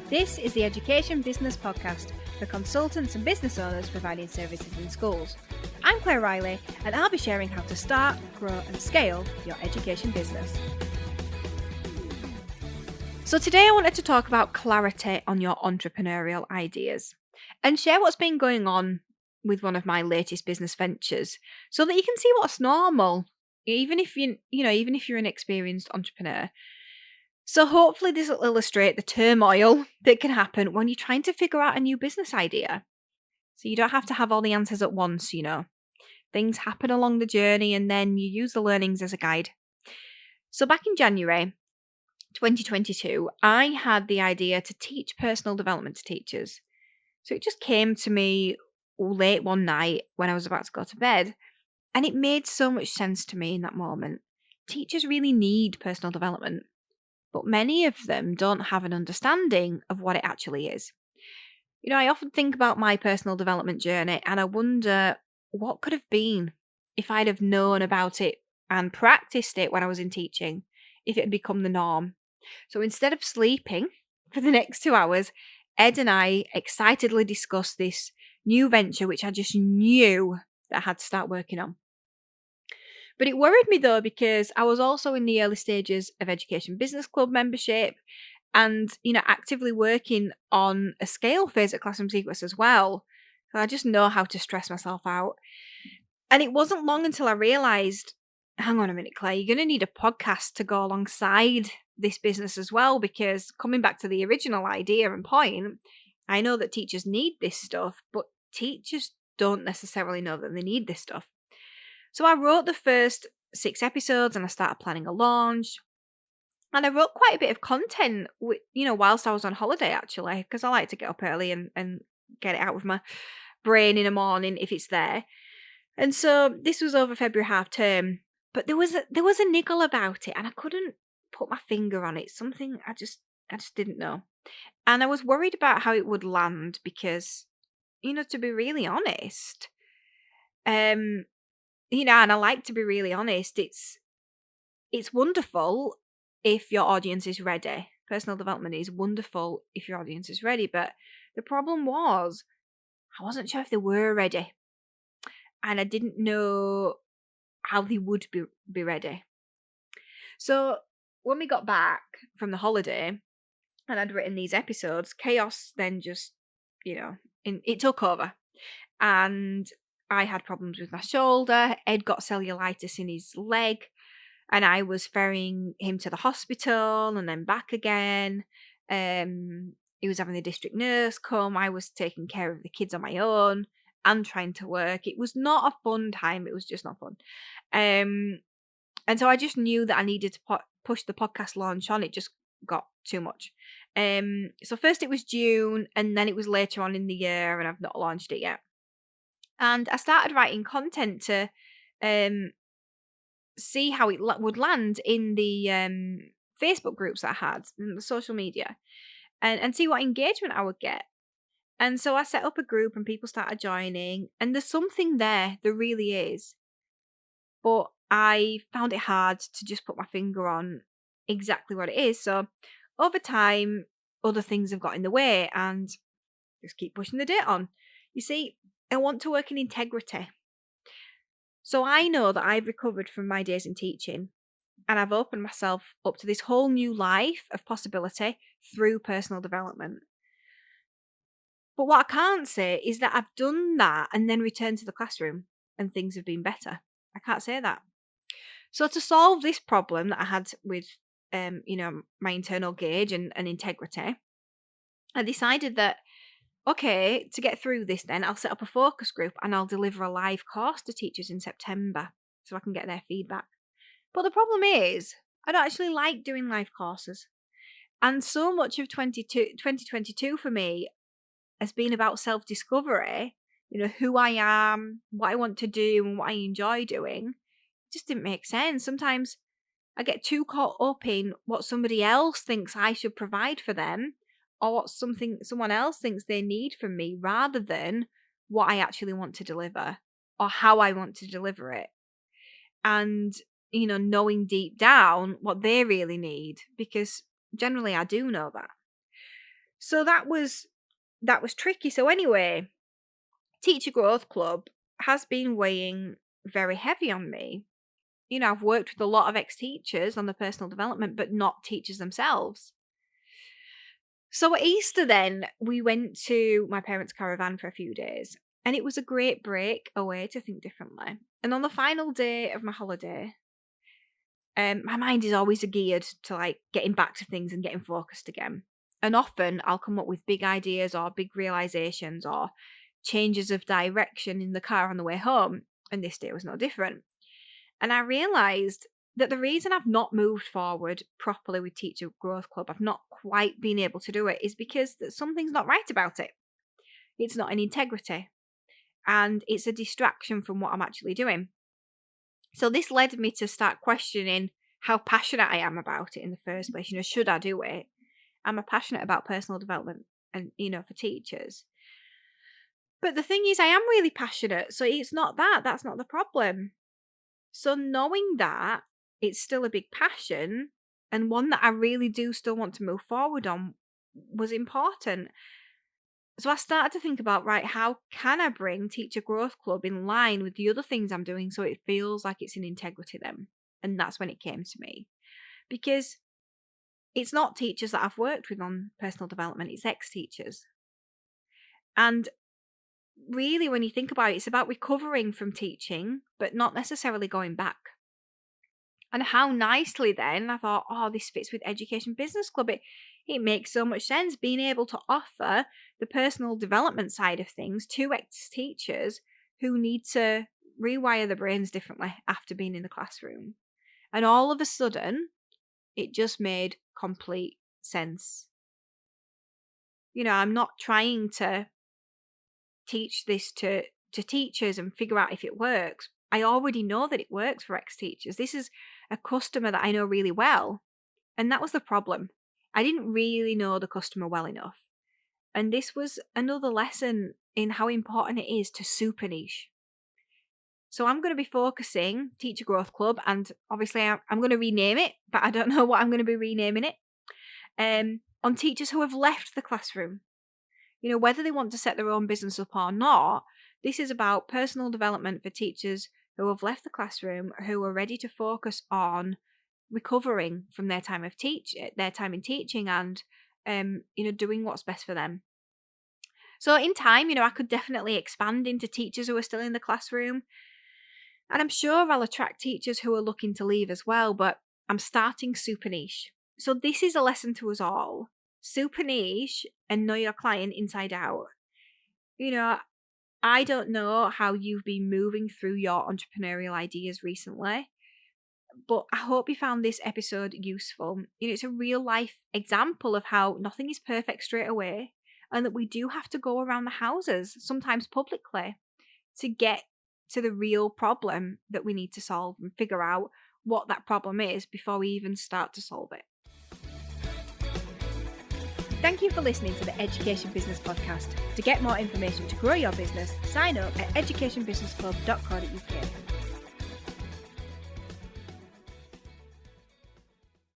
This is the Education Business Podcast for consultants and business owners providing services in schools. I'm Claire Riley, and I'll be sharing how to start, grow and scale your education business. So today I wanted to talk about clarity on your entrepreneurial ideas and share what's been going on with one of my latest business ventures so that you can see what's normal, even if you're an experienced entrepreneur. So hopefully this will illustrate the turmoil that can happen when you're trying to figure out a new business idea. So you don't have to have all the answers at once, Things happen along the journey and then you use the learnings as a guide. So back in January 2022, I had the idea to teach personal development to teachers. So it just came to me late one night when I was about to go to bed, and it made so much sense to me in that moment. Teachers really need personal development, but many of them don't have an understanding of what it actually is. I often think about my personal development journey and I wonder what could have been if I'd have known about it and practiced it when I was in teaching, if it had become the norm. So instead of sleeping for the next 2 hours, Ed and I excitedly discussed this new venture, which I just knew that I had to start working on. But it worried me though, because I was also in the early stages of Education Business Club membership and, actively working on a scale phase at Classroom Secrets as well. So I just know how to stress myself out. And it wasn't long until I realised, hang on a minute, Claire, you're going to need a podcast to go alongside this business as well, because coming back to the original idea and point, I know that teachers need this stuff, but teachers don't necessarily know that they need this stuff. So I wrote the first 6 episodes and I started planning a launch. And I wrote quite a bit of content, whilst I was on holiday, actually, because I like to get up early and get it out of my brain in the morning if it's there. And so this was over February half term, but there was a niggle about it and I couldn't put my finger on it. Something I just didn't know. And I was worried about how it would land because, to be really honest, and I like to be really honest, it's wonderful if your audience is ready. Personal development is wonderful if your audience is ready, but the problem was I wasn't sure if they were ready. And I didn't know how they would be ready. So when we got back from the holiday and I'd written these episodes, chaos then just, it took over. And I had problems with my shoulder. Ed got cellulitis in his leg. And I was ferrying him to the hospital and then back again. He was having the district nurse come. I was taking care of the kids on my own and trying to work. It was not a fun time. It was just not fun. And so I just knew that I needed to push the podcast launch on. It just got too much. So first it was June and then it was later on in the year and I've not launched it yet. And I started writing content to see how it would land in the Facebook groups that I had and the social media and see what engagement I would get. And so I set up a group and people started joining and there's something there really is. But I found it hard to just put my finger on exactly what it is. So over time, other things have got in the way and just keep pushing the date on. You see, I want to work in integrity. So I know that I've recovered from my days in teaching and I've opened myself up to this whole new life of possibility through personal development. But what I can't say is that I've done that and then returned to the classroom and things have been better. I can't say that. So to solve this problem that I had with, my internal gauge and integrity, I decided that, okay, to get through this then, I'll set up a focus group and I'll deliver a live course to teachers in September so I can get their feedback. But the problem is, I don't actually like doing live courses. And so much of 2022 for me has been about self-discovery, who I am, what I want to do and what I enjoy doing. It just didn't make sense. Sometimes I get too caught up in what somebody else thinks I should provide for them or what someone else thinks they need from me rather than what I actually want to deliver or how I want to deliver it. And, knowing deep down what they really need, because generally I do know that. So that was tricky. So anyway, Teacher Growth Club has been weighing very heavy on me. I've worked with a lot of ex-teachers on the personal development, but not teachers themselves. So at Easter then, we went to my parents' caravan for a few days, and it was a great break away to think differently. And on the final day of my holiday, my mind is always geared to like getting back to things and getting focused again. And often I'll come up with big ideas or big realizations or changes of direction in the car on the way home. And this day was no different. And I realized that the reason I've not moved forward properly with Teacher Growth Club, I've not quite been able to do it, is because something's not right about it. It's not an integrity. And it's a distraction from what I'm actually doing. So this led me to start questioning how passionate I am about it in the first place. Should I do it? I'm passionate about personal development and, for teachers. But the thing is, I am really passionate. So it's not that. That's not the problem. So knowing that it's still a big passion and one that I really do still want to move forward on was important. So I started to think about, right, how can I bring Teacher Growth Club in line with the other things I'm doing so it feels like it's in integrity then? And that's when it came to me. Because it's not teachers that I've worked with on personal development, it's ex-teachers. And really, when you think about it, it's about recovering from teaching, but not necessarily going back. And how nicely then I thought, this fits with Education Business Club. It makes so much sense being able to offer the personal development side of things to ex-teachers who need to rewire their brains differently after being in the classroom. And all of a sudden, it just made complete sense. I'm not trying to teach this to teachers and figure out if it works. I already know that it works for ex-teachers. This is a customer that I know really well. And that was the problem. I didn't really know the customer well enough. And this was another lesson in how important it is to super niche. So I'm going to be focusing Teacher Growth Club, and obviously I'm going to rename it, but I don't know what I'm going to be renaming it, on teachers who have left the classroom. Whether they want to set their own business up or not, this is about personal development for teachers who have left the classroom, who are ready to focus on recovering from their time in teaching and, doing what's best for them. So in time, I could definitely expand into teachers who are still in the classroom. And I'm sure I'll attract teachers who are looking to leave as well, but I'm starting super niche. So this is a lesson to us all. Super niche and know your client inside out. I don't know how you've been moving through your entrepreneurial ideas recently, but I hope you found this episode useful. It's a real life example of how nothing is perfect straight away, and that we do have to go around the houses, sometimes publicly, to get to the real problem that we need to solve and figure out what that problem is before we even start to solve it. Thank you for listening to the Education Business Podcast. To get more information to grow your business, sign up at educationbusinessclub.co.uk.